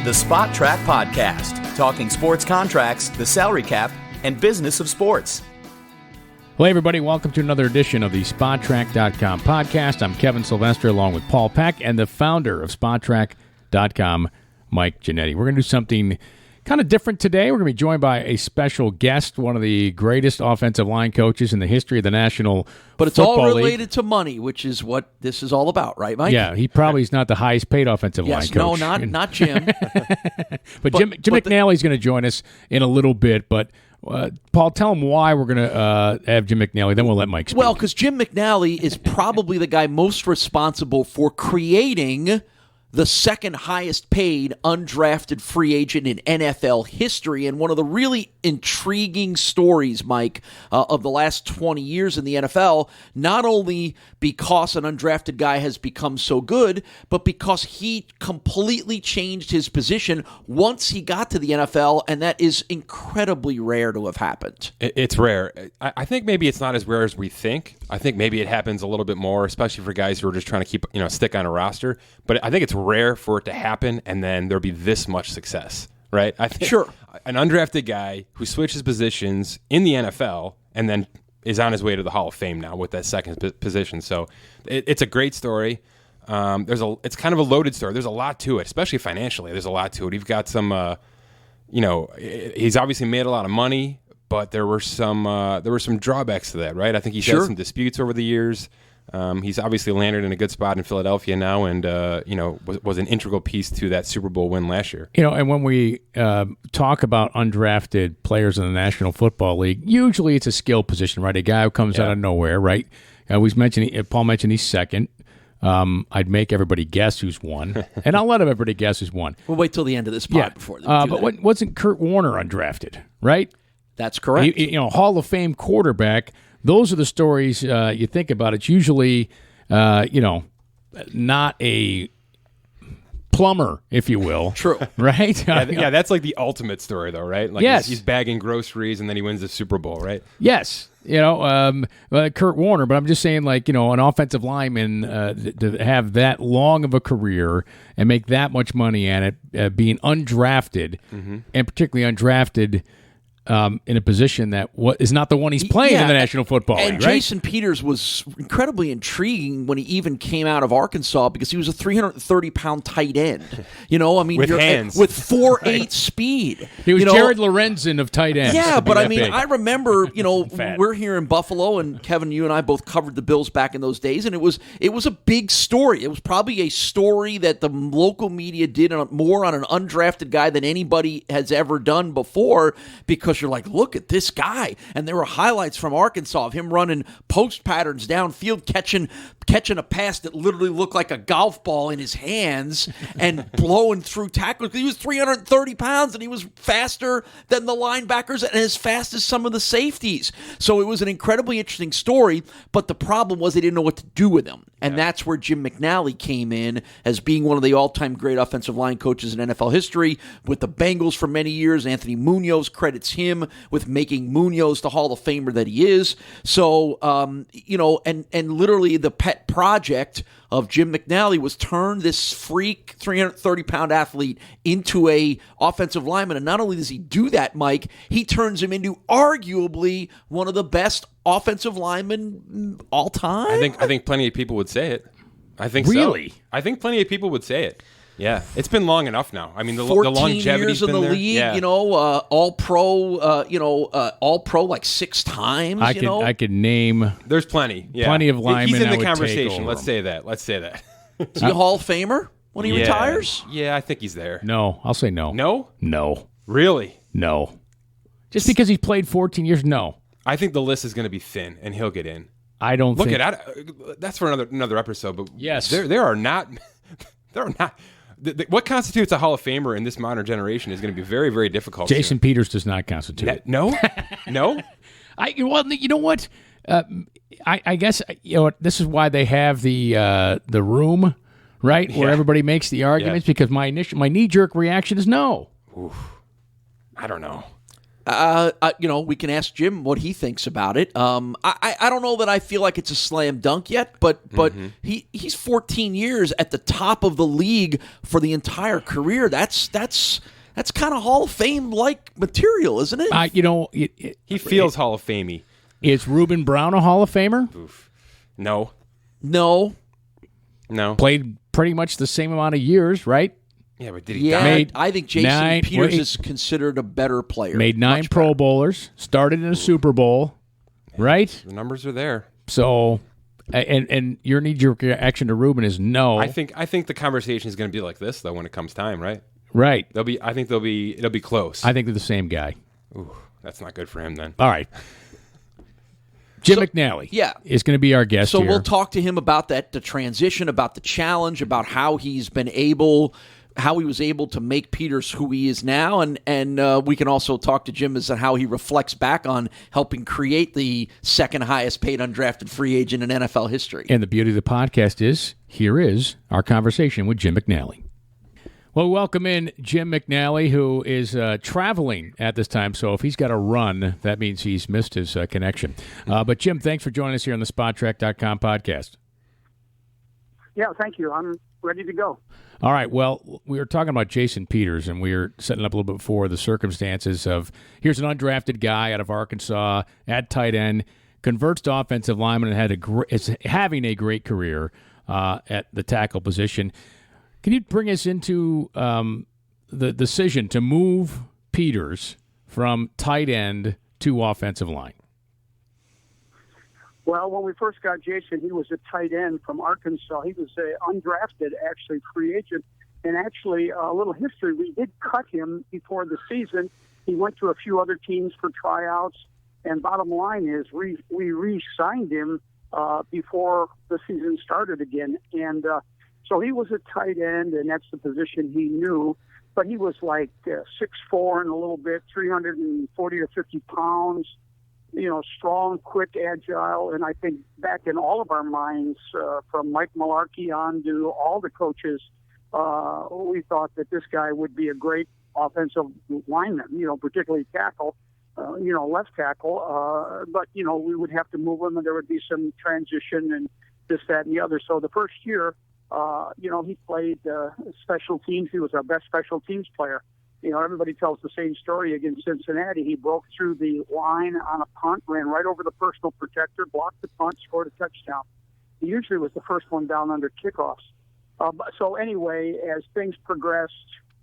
The Spot Track Podcast, talking sports contracts, the salary cap, and business of sports. Well, hey everybody, welcome to another edition of the SpotTrack.com podcast. I'm Kevin Sylvester along with Paul Peck and the founder of SpotTrack.com, Mike Giannetti. We're going to do something kind of different today. We're going to be joined by a special guest, one of the greatest offensive line coaches in the history of the National But it's Football all League. related to money, which is what this is all about, right, Mike? Yeah, he probably is not the highest paid offensive line Yes, coach. no, not Jim. But Jim McNally is going to join us in a little bit. But Paul, tell him why we're going to have Jim McNally. Then we'll let Mike speak. Well, because Jim McNally is probably the guy most responsible for creating the second highest paid undrafted free agent in NFL history. And one of the really intriguing stories, Mike, of the last 20 years in the NFL, not only because an undrafted guy has become so good, but because he completely changed his position once he got to the NFL, and that is incredibly rare to have happened. It's rare. I think maybe it's not as rare as we think. I think maybe it happens a little bit more, especially for guys who are just trying to keep, stick on a roster. But I think it's rare for it to happen and then there'll be this much success, right? I think Sure. An undrafted guy who switches positions in the NFL and then is on his way to the Hall of Fame now with that second position. So it's a great story. It's kind of a loaded story. There's a lot to it, especially financially. There's a lot to it. You've got some, he's obviously made a lot of money, but there were some drawbacks to that, right? I think he's had some disputes over the years. He's obviously landed in a good spot in Philadelphia now, and was an integral piece to that Super Bowl win last year. And when we talk about undrafted players in the National Football League, usually it's a skill position, right? A guy who comes out of nowhere, right? Paul mentioned he's second. I'd make everybody guess who's won, and I'll let everybody guess who's won. We'll wait till the end of this pod before they do that. Wasn't Kurt Warner undrafted, right? That's correct. Hall of Fame quarterback. Those are the stories you think about. It's usually, not a plumber, if you will. True. Right? Yeah, that's like the ultimate story, though, right? Like yes. He's bagging groceries, and then he wins the Super Bowl, right? Yes. Kurt Warner, but I'm just saying, an offensive lineman to have that long of a career and make that much money at it, being undrafted, and particularly undrafted in a position that is not the one he's playing in the National Football League, and right? Jason Peters was incredibly intriguing when he even came out of Arkansas because he was a 330-pound tight end. With hands. With 4.8 speed. He was Jared Lorenzen of tight ends. Yeah, but I big. I remember, we're here in Buffalo, and Kevin, you and I both covered the Bills back in those days, and it was a big story. It was probably a story that the local media did more on an undrafted guy than anybody has ever done before, because you're like, look at this guy. And there were highlights from Arkansas of him running post patterns downfield, catching a pass that literally looked like a golf ball in his hands and blowing through tackles. He was 330 pounds, and he was faster than the linebackers and as fast as some of the safeties. So it was an incredibly interesting story, but the problem was they didn't know what to do with him. And that's where Jim McNally came in as being one of the all-time great offensive line coaches in NFL history with the Bengals for many years. Anthony Munoz credits him with making Munoz the Hall of Famer that he is. So, and literally the pet project of Jim McNally was turn this freak 330-pound athlete into a offensive lineman. And not only does he do that, Mike, he turns him into arguably one of the best offensive linemen all time. I think plenty of people would say it. I think really? So. I think plenty of people would say it. Yeah, it's been long enough now. I mean, the 14 longevity's years in been the there. league, all pro, all pro like 6 times. I could name. There's plenty. Yeah. Plenty of linemen. He's in I the would conversation. take over Let's say that. Is he a Hall of Famer when he retires? Yeah, I think he's there. No, I'll say no. No? Really? No. Just because he played 14 years, no. I think the list is going to be thin, and he'll get in. I don't think. Look at that's for another episode. But yes, there are not. What constitutes a Hall of Famer in this modern generation is going to be very, very difficult. Jason Peters does not constitute it. No. Well, you know what? I guess this is why they have the room, right, where everybody makes the arguments. Because my knee jerk reaction is no. Oof. I don't know. We can ask Jim what he thinks about it. I don't know that I feel like it's a slam dunk yet, but he's 14 years at the top of the league for the entire career. That's kind of Hall of Fame like material, isn't it? He feels Hall of Famey. Is Reuben Brown a Hall of Famer? Oof. No. Played pretty much the same amount of years, right? Yeah, but did he die? I think Jason Peters is considered a better player. Made 9 Pro Bowlers, started in a Super Bowl, right? The numbers are there. So, and your knee-jerk reaction to Reuben is no. I think the conversation is going to be like this though when it comes time, right? Right. It'll be close. I think they're the same guy. Ooh, that's not good for him then. All right. Jim McNally is going to be our guest So here. we'll talk to him about the transition, about the challenge, about how he was able to make Peters who he is now, and we can also talk to Jim as to how he reflects back on helping create the second highest paid undrafted free agent in NFL history. And the beauty of the podcast is, here is our conversation with Jim McNally. Well, welcome in Jim McNally, who is traveling at this time. So if he's got to run, that means he's missed his connection. But Jim, thanks for joining us here on the SpotTrack.com podcast. Yeah, thank you. I'm ready to go. All right. Well, we were talking about Jason Peters, and we were setting up a little bit before the circumstances of here's an undrafted guy out of Arkansas at tight end, converts to offensive lineman, and is having a great career at the tackle position. Can you bring us into the decision to move Peters from tight end to offensive line? Well, when we first got Jason, he was a tight end from Arkansas. He was undrafted, actually, free agent. And actually, a little history, we did cut him before the season. He went to a few other teams for tryouts. And bottom line is we re-signed him before the season started again. And so he was a tight end, and that's the position he knew. But he was like 6'4" and a little bit, 340 or 50 pounds. Strong, quick, agile, and I think back in all of our minds, from Mike Malarkey on to all the coaches, we thought that this guy would be a great offensive lineman, particularly tackle, left tackle. But, we would have to move him, and there would be some transition and this, that, and the other. So the first year, he played special teams. He was our best special teams player. Everybody tells the same story against Cincinnati. He broke through the line on a punt, ran right over the personal protector, blocked the punt, scored a touchdown. He usually was the first one down under kickoffs. So anyway, as things progressed,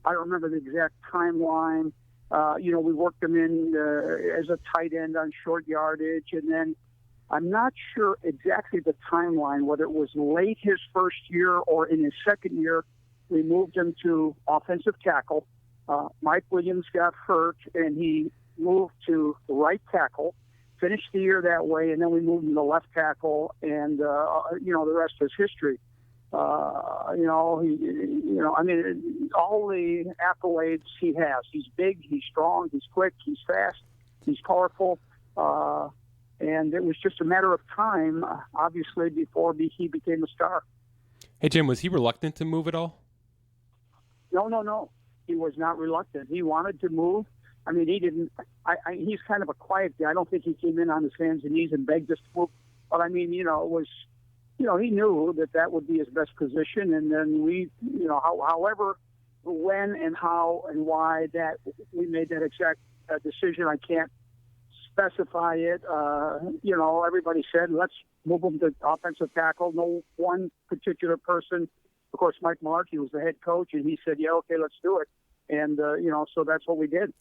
I don't remember the exact timeline. We worked him in as a tight end on short yardage, and then I'm not sure exactly the timeline, whether it was late his first year or in his second year, we moved him to offensive tackle. Mike Williams got hurt, and he moved to the right tackle, finished the year that way, and then we moved him to left tackle, and, the rest is history. All the accolades he has. He's big, he's strong, he's quick, he's fast, he's powerful, and it was just a matter of time, obviously, before he became a star. Hey, Jim, was he reluctant to move at all? No. He was not reluctant. He wanted to move. I mean, he didn't. He's kind of a quiet guy. I don't think he came in on his hands and knees and begged us to move. But I mean, it was, he knew that would be his best position. And then we, however, when and how and why that we made that exact decision, I can't specify it. Everybody said, let's move him to offensive tackle. No one particular person. Of course, Mike Malarkey was the head coach, and he said, yeah, okay, let's do it. And, so that's what we did.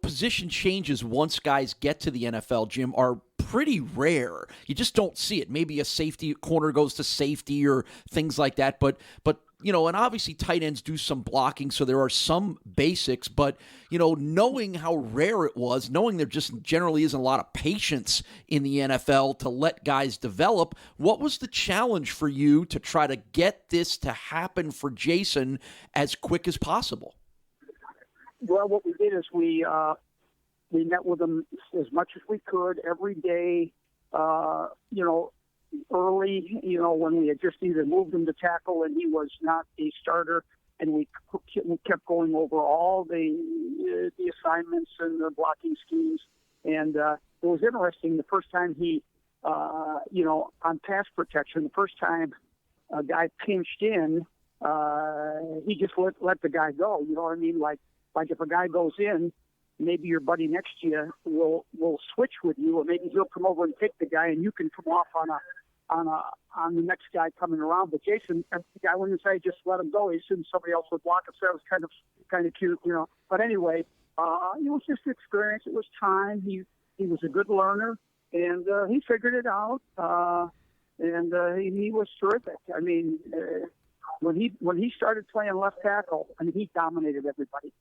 Position changes once guys get to the NFL, Jim, are pretty rare. You just don't see it. Maybe a safety corner goes to safety or things like that. But and obviously tight ends do some blocking, so there are some basics. But, knowing how rare it was, knowing there just generally isn't a lot of patience in the NFL to let guys develop, what was the challenge for you to try to get this to happen for Jason as quick as possible? Well, what we did is we met with him as much as we could every day, early, when we had just either moved him to tackle and he was not a starter, and we kept going over all the assignments and the blocking schemes. And it was interesting. The first time he, on pass protection, the first time a guy pinched in, he just let the guy go. You know what I mean? Like if a guy goes in, maybe your buddy next to you will switch with you, or maybe he'll come over and take the guy, and you can come off on the next guy coming around. But Jason, the guy went inside, just let him go. He assumed somebody else would block him, so it was kind of cute, you know. But anyway, it was just experience. It was time. He was a good learner, and he figured it out. And he was terrific. I mean, when he started playing left tackle, I mean, he dominated everybody.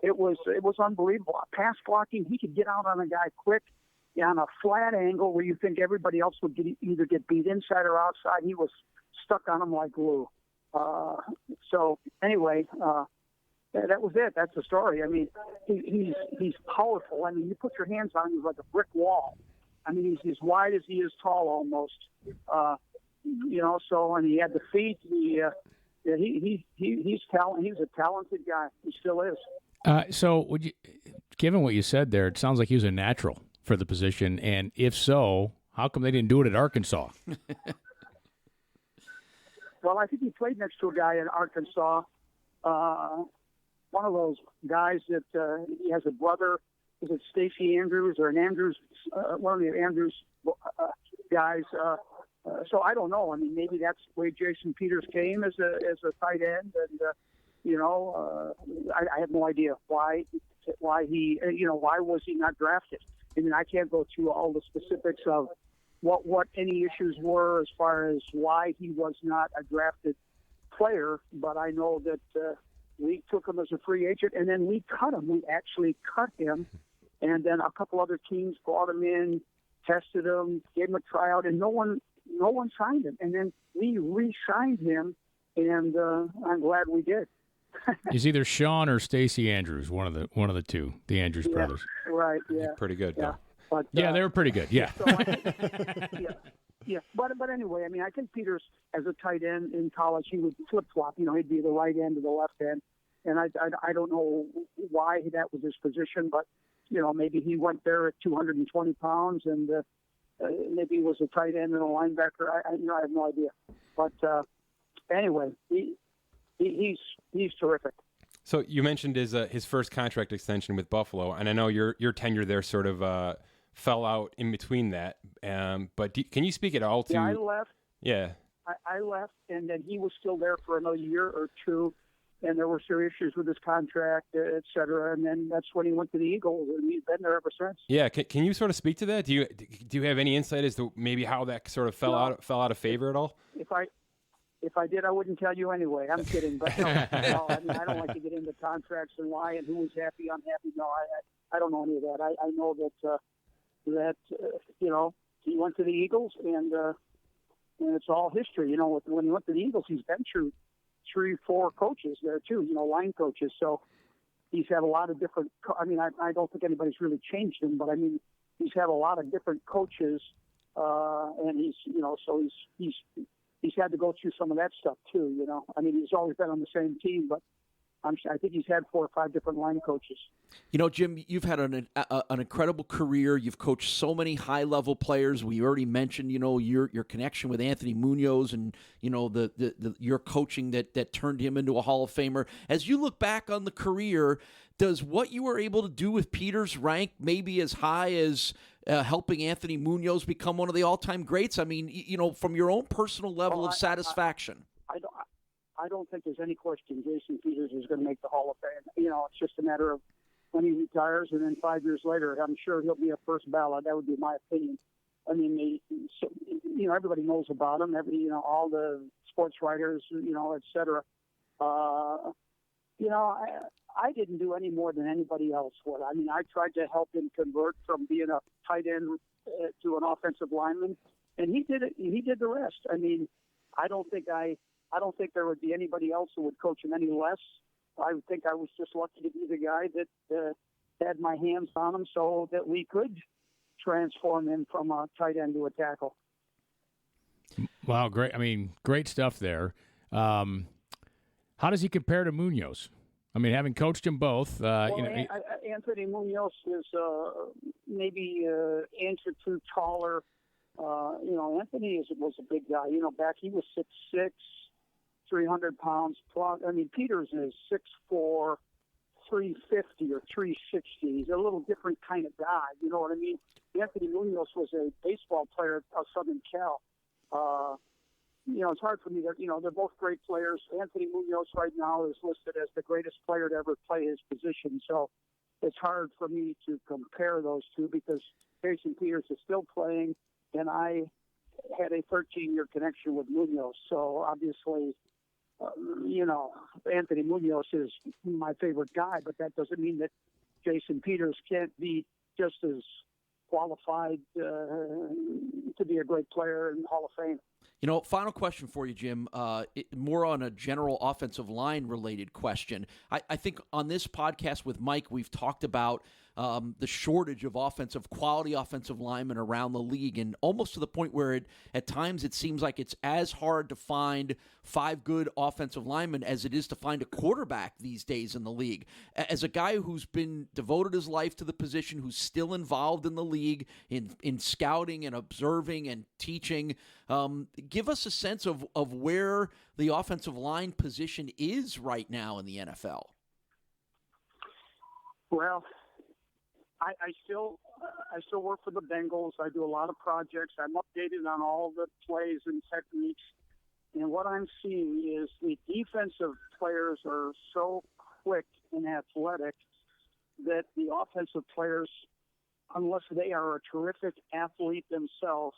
It was unbelievable. Pass blocking, he could get out on a guy quick on a flat angle where you think everybody else would either get beat inside or outside. He was stuck on him like glue. So anyway, that was it. That's the story. I mean, he's powerful. I mean, you put your hands on him, he's like a brick wall. I mean, he's as wide as he is tall almost. So, and he had the feet. He's talent. He's a talented guy. He still is. So, given what you said there, it sounds like he was a natural for the position. And if so, how come they didn't do it at Arkansas? Well, I think he played next to a guy in Arkansas. One of those guys that he has a brother. Is it Stacey Andrews or an Andrews? One of the Andrews guys. So I don't know. I mean, maybe that's the way Jason Peters came as a tight end, and I have no idea why he why was he not drafted. I mean, I can't go through all the specifics of what any issues were as far as why he was not a drafted player, but I know that we took him as a free agent, and then we cut him. We actually cut him, and then a couple other teams brought him in, tested him, gave him a tryout, and no one signed him. And then we re-signed him, and I'm glad we did. He's either Sean or Stacey Andrews, one of the two, the Andrews brothers. Right. Yeah. Pretty good. Yeah. Though. But, they were pretty good. Yeah. So yeah. But anyway, I mean, I think Peters, as a tight end in college, he would flip flop. You know, he'd be the right end or the left end, and I don't know why that was his position, but you know, maybe he went there at 220 pounds, and maybe he was a tight end and a linebacker. I have no idea. But anyway, he's terrific. So you mentioned his first contract extension with Buffalo, and I know your tenure there sort of fell out in between that. But can you speak at all to? Yeah, I left. Yeah, I left, and then he was still there for another year or two, and there were some issues with his contract, et cetera. And then that's when he went to the Eagles, and he's been there ever since. Yeah, can you sort of speak to that? Do you have any insight as to maybe how that sort of fell out of favor at all? If I did, I wouldn't tell you anyway. I'm kidding, but no, I mean, I don't like to get into contracts and why and who was happy, unhappy. No, I don't know any of that. I know that he went to the Eagles, and it's all history. You know, when he went to the Eagles, he's been through 3-4 coaches there too. You know, line coaches. So he's had a lot of different. I mean, I don't think anybody's really changed him, but I mean, he's had a lot of different coaches, and he's had to go through some of that stuff too, you know. I mean, he's always been on the same team, but I think he's had 4 or 5 different line coaches. You know, Jim, you've had an incredible career. You've coached so many high-level players. We already mentioned, you know, your connection with Anthony Munoz and, you know, your coaching that turned him into a Hall of Famer. As you look back on the career, does what you were able to do with Peters rank maybe as high as helping Anthony Munoz become one of the all-time greats? I mean, you know, from your own personal level of satisfaction. I don't think there's any question Jason Peters is going to make the Hall of Fame. You know, it's just a matter of when he retires, and then 5 years later, I'm sure he'll be a first ballot. That would be my opinion. I mean, everybody knows about him. All the sports writers, et cetera. I didn't do any more than anybody else would. I mean, I tried to help him convert from being a tight end to an offensive lineman, and he did it. He did the rest. I mean, I don't think there would be anybody else who would coach him any less. I would think I was just lucky to be the guy that had my hands on him so that we could transform him from a tight end to a tackle. Wow, great. I mean, great stuff there. How does he compare to Munoz? I mean, having coached them both, Anthony Munoz is maybe an inch or two taller. Anthony was a big guy. Back he was 6'6", 300 pounds plus. I mean, Peters is 6'4", 350 or 360. He's a little different kind of guy. You know what I mean? Anthony Munoz was a baseball player of Southern Cal. It's hard for me. They're both great players. Anthony Munoz right now is listed as the greatest player to ever play his position. So it's hard for me to compare those two because Jason Peters is still playing, and I had a 13-year connection with Munoz. So obviously, Anthony Munoz is my favorite guy, but that doesn't mean that Jason Peters can't be just as qualified to be a great player in the Hall of Fame. Final question for you, Jim, more on a general offensive line related question. I think on this podcast with Mike, we've talked about the shortage of quality offensive linemen around the league, and almost to the point where at times it seems like it's as hard to find 5 good offensive linemen as it is to find a quarterback these days in the league. As a guy who's been devoted his life to the position, who's still involved in the league in scouting and observing and teaching, give us a sense of where the offensive line position is right now in the NFL. Well, I still work for the Bengals. I do a lot of projects. I'm updated on all the plays and techniques. And what I'm seeing is the defensive players are so quick and athletic that the offensive players, unless they are a terrific athlete themselves,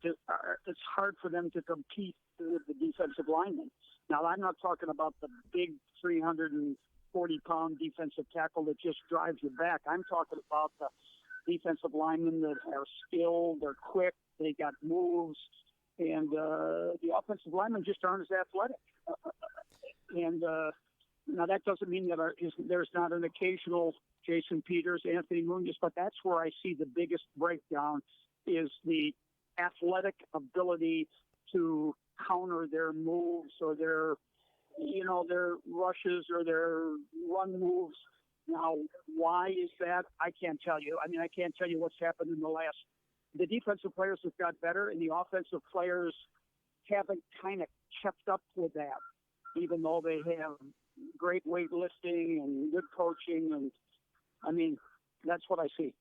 it's hard for them to compete with the defensive linemen. Now, I'm not talking about the big 340-pound defensive tackle that just drives you back. I'm talking about the defensive linemen that are skilled, they're quick, they got moves, and the offensive linemen just aren't as athletic. Now, that doesn't mean that there's not an occasional Jason Peters, Anthony Munoz, but that's where I see the biggest breakdown is the athletic ability to counter their moves or their rushes or their run moves. Now, why is that? I can't tell you. I mean, I can't tell you what's happened in the defensive players have got better and the offensive players haven't kind of kept up with that, even though they have great weightlifting and good coaching. And I mean, that's what I see.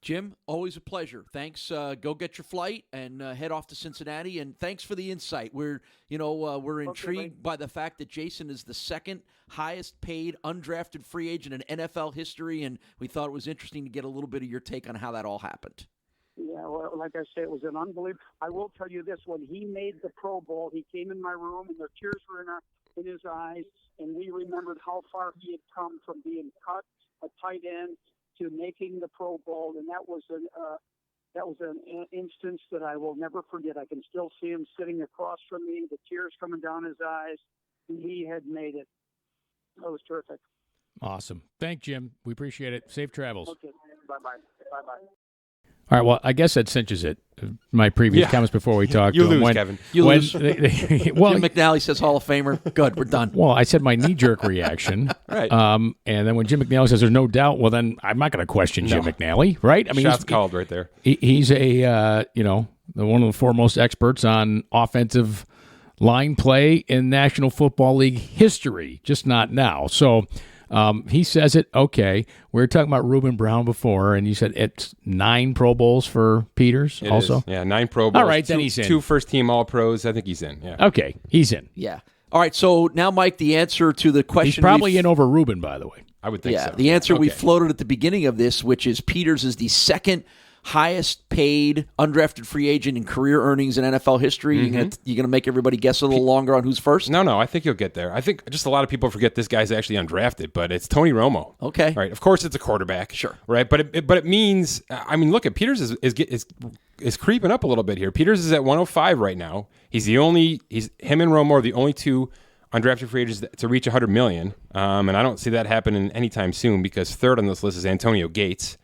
Jim, always a pleasure. Thanks. Go get your flight and head off to Cincinnati. And thanks for the insight. We're intrigued by the fact that Jason is the second highest paid undrafted free agent in NFL history, and we thought it was interesting to get a little bit of your take on how that all happened. Yeah, well, like I said, it was an unbelievable. I will tell you this: when he made the Pro Bowl, he came in my room, and the tears were in his eyes, and we remembered how far he had come from being cut, a tight end, to making the Pro Bowl, and that was an instance that I will never forget. I can still see him sitting across from me, the tears coming down his eyes, and he had made it. That was terrific. Awesome. Thank Jim. We appreciate it. Safe travels. Okay. Bye-bye. Bye-bye. All right, well, I guess that cinches it. My previous comments before we talked. You lose, Kevin. You lose. Well, Jim McNally says Hall of Famer. Good, we're done. Well, I said my knee-jerk reaction. Right. And then when Jim McNally says there's no doubt, well, then I'm not going to question Jim McNally, right? I mean, shots called right there. He's a one of the foremost experts on offensive line play in National Football League history, just not now. So he says it. Okay, we were talking about Reuben Brown before, and you said it's 9 Pro Bowls for Peters It also? is. Yeah, 9 Pro Bowls. All right, then he's in. 2 first-team All-Pros. I think he's in, yeah. Okay, he's in. Yeah. All right, so now, Mike, the answer to the question. He's probably in over Reuben, by the way. I would think so. The answer we Okay. floated at the beginning of this, which is Peters is the second highest paid undrafted free agent in career earnings in NFL history. You're gonna make everybody guess a little longer on who's first? No, I think you'll get there. I think just a lot of people forget this guy's actually undrafted, but it's Tony Romo. Okay. Right. Of course, it's a quarterback. Sure. Right. But it means, I mean, look at Peters is creeping up a little bit here. Peters is at 105 right now. Him and Romo are the only 2 undrafted free agents to reach 100 million. And I don't see that happening anytime soon because third on this list is Antonio Gates,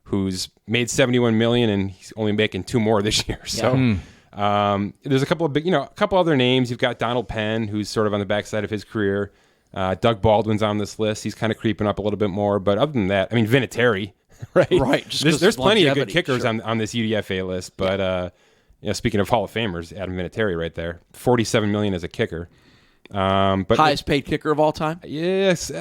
who's made $71 million and he's only making 2 more this year. So There's a couple of a couple other names. You've got Donald Penn, who's sort of on the backside of his career. Doug Baldwin's on this list. He's kind of creeping up a little bit more. But other than that, I mean, Vinatieri, right? Right. There's plenty of good kickers on this UDFA list. But speaking of Hall of Famers, Adam Vinatieri right there, $47 million as a kicker. But highest paid kicker of all time? Yes.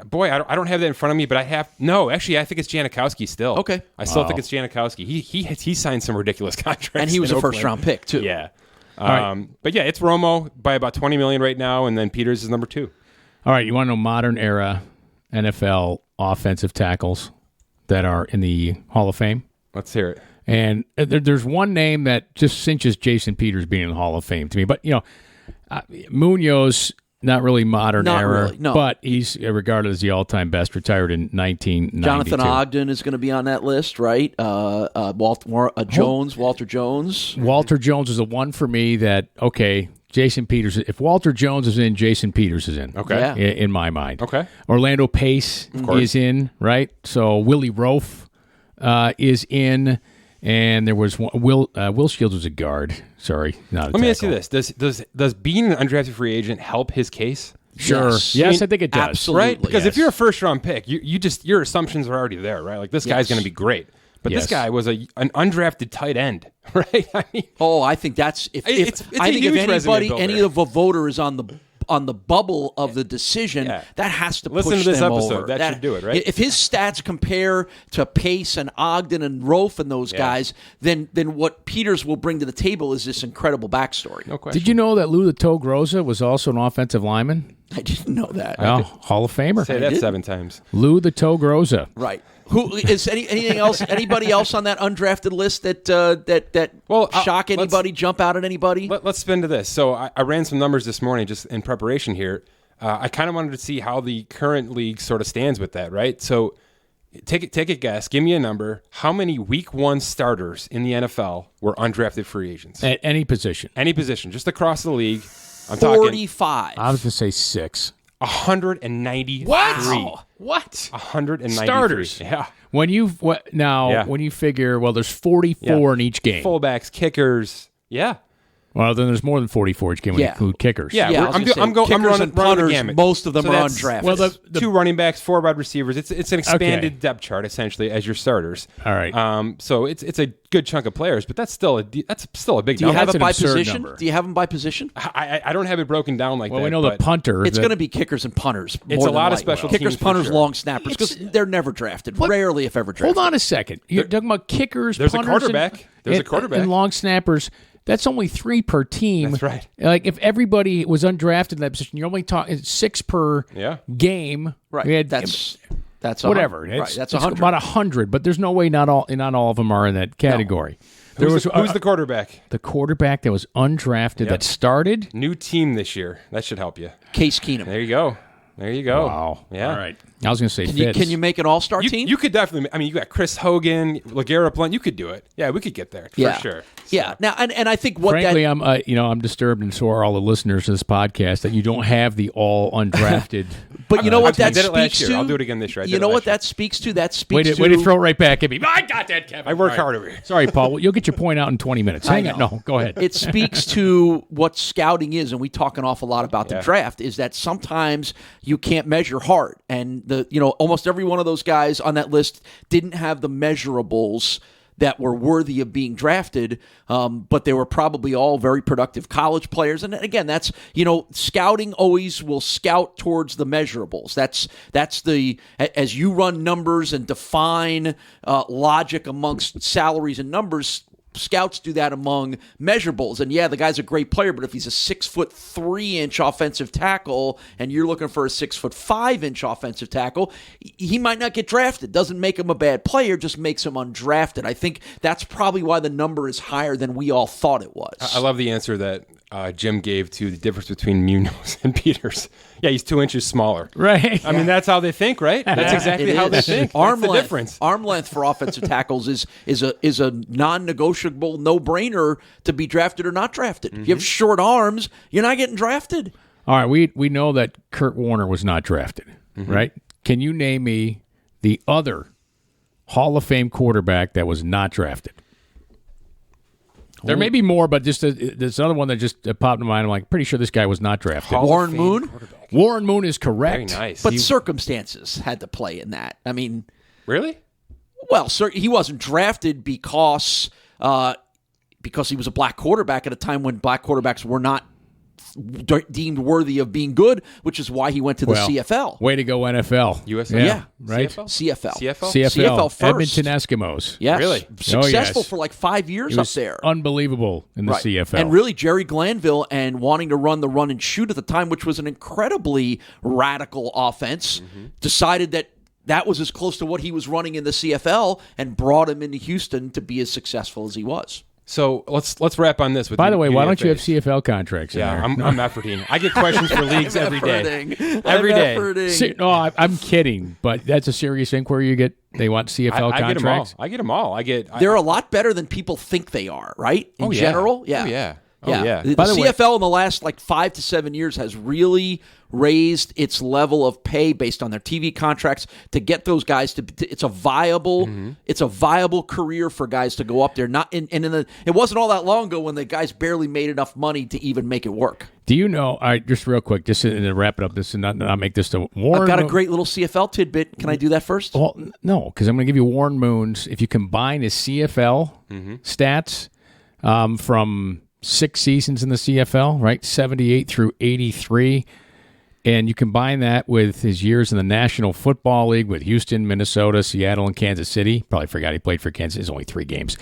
Boy, I don't have that in front of me, but I think it's Janikowski still. Okay. I still think it's Janikowski. He signed some ridiculous contracts. And he was a Oakland. first-round pick, too. Yeah. Right. But yeah, it's Romo by about $20 million right now, and then Peters is number 2. All right, you want to know modern era NFL offensive tackles that are in the Hall of Fame? Let's hear it. And there's one name that just cinches Jason Peters being in the Hall of Fame to me. But, Munoz, not really modern era, really, no. but he's regarded as the all-time best, retired in 1992. Jonathan Ogden is going to be on that list, right? Walter Jones. Walter Jones is the one for me that, okay, Jason Peters. If Walter Jones is in, Jason Peters is in. Okay. Yeah. In my mind. Okay. Orlando Pace is in, right? So Willie Rofe is in. And there was one, Will Shields was a guard. Sorry, not a Let me ask you tackle. this: Does being an undrafted free agent help his case? Sure. Yes, I think it does. Absolutely. Right? Because Yes. if you're a first round pick, your assumptions are already there, right? Like this guy's going to be great. But Yes. this guy was an undrafted tight end, right? I mean, I think that's It's I a think if huge resume anybody, builder. any of the voter is on the bubble of the decision, that has to Listen push to this them episode. over. That should do it, right? If his stats compare to Pace and Ogden and Rofe and those guys, then what Peters will bring to the table is this incredible backstory. no question. Did you know that Lou the Toe Groza was also an offensive lineman? I didn't know that. Oh, Hall of Famer. Say that 7 times? Lou the Toe Groza. Right. Who is anything else? Anybody else on that undrafted list that shock anybody, jump out at anybody? Let's spin to this. So I ran some numbers this morning just in preparation here. I kind of wanted to see how the current league sort of stands with that, right? So take a guess. Give me a number. How many Week 1 starters in the NFL were undrafted free agents? At any position. Any position, just across the league. I'm talking 45. I was going to say 6. 193. Wow. What? 193 Starters. Yeah. When you figure, there's 44 in each game. Fullbacks, kickers. Yeah. Well, then there's more than 44 each game when you include kickers. Yeah, I was I'm gonna say, running kickers and the punters, gamut. most of them So are that's- undrafted. Well, the 2 running backs, 4 wide receivers. It's an expanded Okay. depth chart essentially as your starters. All right. So it's a good chunk of players, but that's still a big Do you number. have That's it an by absurd position? number. Do you have them by position? I don't have it broken down like Well, that. we know the but punter. It's going to be kickers and punters. It's more a than lot of likely. special kickers, teams for punters, sure. long snappers because they're never drafted. Rarely, if ever, drafted. Hold on a second. You're talking about kickers, There's a punters, quarterback. There's a quarterback. and long snappers. That's only 3 per team. That's right. Like if everybody was undrafted in that position, you're only talking 6 per game. Right. We had- That's whatever. 100. Right. It's, That's it's 100. about 100, but there's no way not all of them are in that category. Who's the quarterback? The quarterback that was undrafted that started. New team this year. That should help you. Case Keenum. There you go. Wow. Yeah. All right. I was going to say Fitz. Can you make an all-star team? You could definitely. I mean, you got Chris Hogan, LeGarrette Blount. You could do it. Yeah, we could get there for sure. Yeah. Now, and I think what Frankly, that I'm disturbed, and so are all the listeners to this podcast, that you don't have the all undrafted. But you know what I that did it last speaks year. to? I'll do it again this year. I You did know it what last year. that speaks to? That Way speaks to throw it right back at me. I got that, Kevin. I work All right. hard over here. Sorry, Paul. Well, you'll get your point out in 20 minutes. Hang on. No, go ahead. It speaks to what scouting is, and we talk an awful lot about the draft, is that sometimes you can't measure hard. And almost every one of those guys on that list didn't have the measurables that were worthy of being drafted, but they were probably all very productive college players. And again, that's, scouting always will scout towards the measurables. That's the, as you run numbers and define logic amongst salaries and numbers, scouts do that among measurables. And the guy's a great player, but if he's a 6'3" offensive tackle and you're looking for a 6'5" offensive tackle, he might not get drafted. Doesn't make him a bad player, just makes him undrafted. I think that's probably why the number is higher than we all thought it was. I love the answer that Jim gave to the difference between Munoz and Peters. Yeah, he's 2 inches smaller. Right. I mean, that's how they think, right? That's exactly how they think. Arm That's the length, difference. Arm length for offensive tackles is a non-negotiable no-brainer to be drafted or not drafted. If you have short arms, you're not getting drafted. All right. We know that Kurt Warner was not drafted, right? Can you name me the other Hall of Fame quarterback that was not drafted? There may be more, but just there's another one that just popped in mind. I'm like, pretty sure this guy was not drafted. Warren Moon? Warren Moon is correct. Very nice. But circumstances had to play in that. I mean, Really? well, he wasn't drafted because he was a black quarterback at a time when black quarterbacks were not deemed worthy of being good, which is why he went to the CFL. Way to go, NFL. USFL? Yeah. Right? CFL. CFL first. Edmonton Eskimos. Yes. Really? Successful yes. for like 5 years It up was there. unbelievable in the Right. CFL. And really, Jerry Glanville and wanting to run the run and shoot at the time, which was an incredibly radical offense, decided that was as close to what he was running in the CFL and brought him into Houston to be as successful as he was. So let's wrap on this. With By the way, why don't you have UDFAs. CFL contracts in Yeah, there? I'm efforting. I get questions for leagues every day. Every day. No, I'm kidding, but that's a serious inquiry you get. They want CFL I get them all. contracts. I get them all. They're a lot better than people think they are, right? In general, Oh, yeah. Oh, Yeah. yeah. The By the way- CFL in the last 5 to 7 years has really raised its level of pay based on their TV contracts to get those guys to. It's a viable career for guys to go up there. It wasn't all that long ago when the guys barely made enough money to even make it work. Do you know? All right, just real quick, just to wrap it up. This and not make this to Warren. I've got a great little CFL tidbit. Can I do that first? Well, no, because I'm going to give you Warren Moon's. If you combine his CFL stats from 6 seasons in the CFL, right, 78 through 83, and you combine that with his years in the National Football League with Houston, Minnesota, Seattle, and Kansas City. Probably forgot he played for Kansas. It's only 3 games.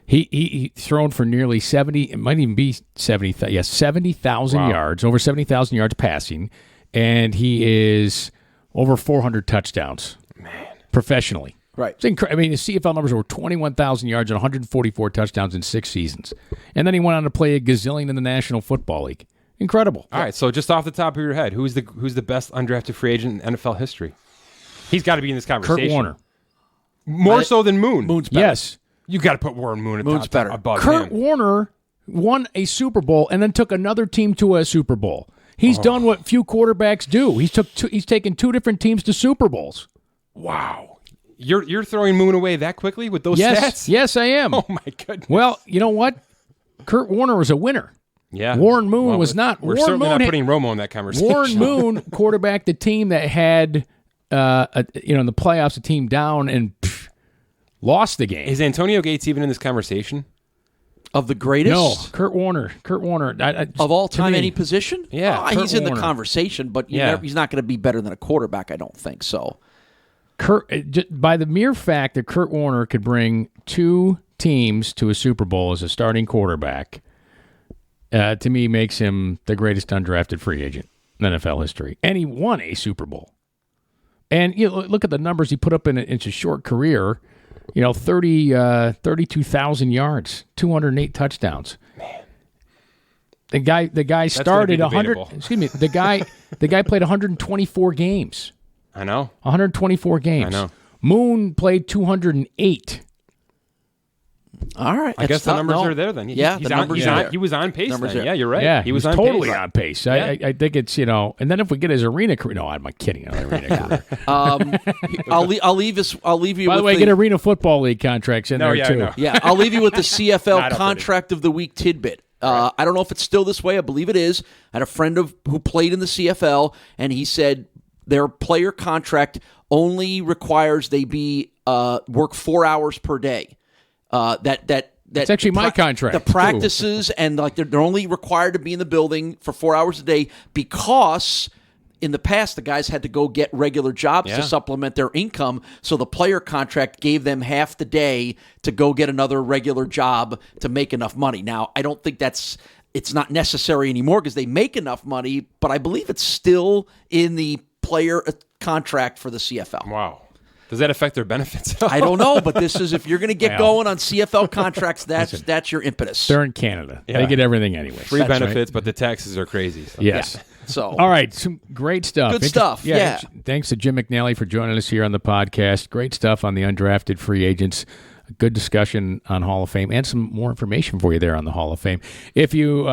He thrown for nearly 70. It might even be 70. 70,000 yards, over 70,000 yards passing, and he is over 400 touchdowns. Man, professionally. Right. It's I mean, his CFL numbers were 21,000 yards and 144 touchdowns in 6 seasons. And then he went on to play a gazillion in the National Football League. Incredible. All right, so just off the top of your head, who's the best undrafted free agent in NFL history? He's got to be in this conversation. Kurt Warner. More so than Moon. Moon's better. Yes. You got to put Warren Moon Moon's better. above Kurt him. Warner won a Super Bowl and then took another team to a Super Bowl. He's done what few quarterbacks do. He's taken 2 different teams to Super Bowls. Wow. You're throwing Moon away that quickly with those stats? Yes, I am. Oh, my goodness. Well, you know what? Kurt Warner was a winner. Yeah. Warren Moon was not. We're Warren certainly Moon not putting Romo in that conversation. Warren Moon quarterbacked the team that had, in the playoffs, a team down and lost the game. Is Antonio Gates even in this conversation? Of the greatest? No, Kurt Warner. Of all time, me, any position? Yeah, Oh, he's Kurt in the Warner. conversation, but he's not going to be better than a quarterback, I don't think so. By the mere fact that Kurt Warner could bring 2 teams to a Super Bowl as a starting quarterback, to me makes him the greatest undrafted free agent in NFL history. And he won a Super Bowl. And look at the numbers he put up in his short career. 32,000 yards, 208 touchdowns. Man. The guy started 100. debatable. Excuse me. The guy played 124 games. I know. 124 games. I know. Moon played 208. All right. I guess the numbers are there then. The numbers are there. He was on pace Numbers then. there. Yeah, you're right. Yeah, he was he's on totally pace. on pace. Yeah. I think it's, and then if we get his arena career, no, I'm kidding. Arena career. I'll leave you By with the way, get Arena Football League contracts in there yeah, too. no. Yeah, I'll leave you with the Not CFL up for contract of the week tidbit. I don't know if it's still this way. I believe it is. I had a friend who played in the CFL, and he said their player contract only requires they be work 4 hours per day. That's actually my contract, The practices and they're only required to be in the building for 4 hours a day because in the past the guys had to go get regular jobs to supplement their income. So the player contract gave them half the day to go get another regular job to make enough money. Now, I don't think it's not necessary anymore because they make enough money, but I believe it's still in the player contract for the CFL. Wow. Does that affect their benefits? I don't know, but this is if you're going to get going on CFL contracts, that's your impetus. They're in Canada. Yeah. They get everything anyway. Free benefits, but the taxes are crazy. So. Yes. Yeah. So, all right, some great stuff. Good stuff, yeah. Thanks to Jim McNally for joining us here on the podcast. Great stuff on the undrafted free agents. A good discussion on Hall of Fame and some more information for you there on the Hall of Fame. If you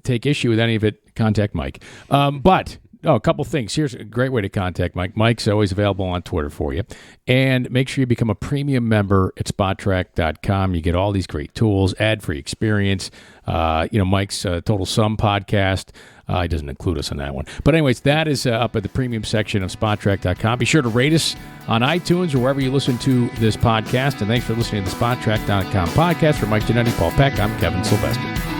take issue with any of it, contact Mike. But Oh, a couple things. Here's a great way to contact Mike. Mike's always available on Twitter for you. And make sure you become a premium member at SpotTrack.com. You get all these great tools, ad-free experience. Mike's Total Sum podcast. He doesn't include us in that one. But anyways, that is up at the premium section of SpotTrack.com. Be sure to rate us on iTunes or wherever you listen to this podcast. And thanks for listening to the SpotTrack.com podcast. For Mike Giannetti, Paul Peck, I'm Kevin Sylvester.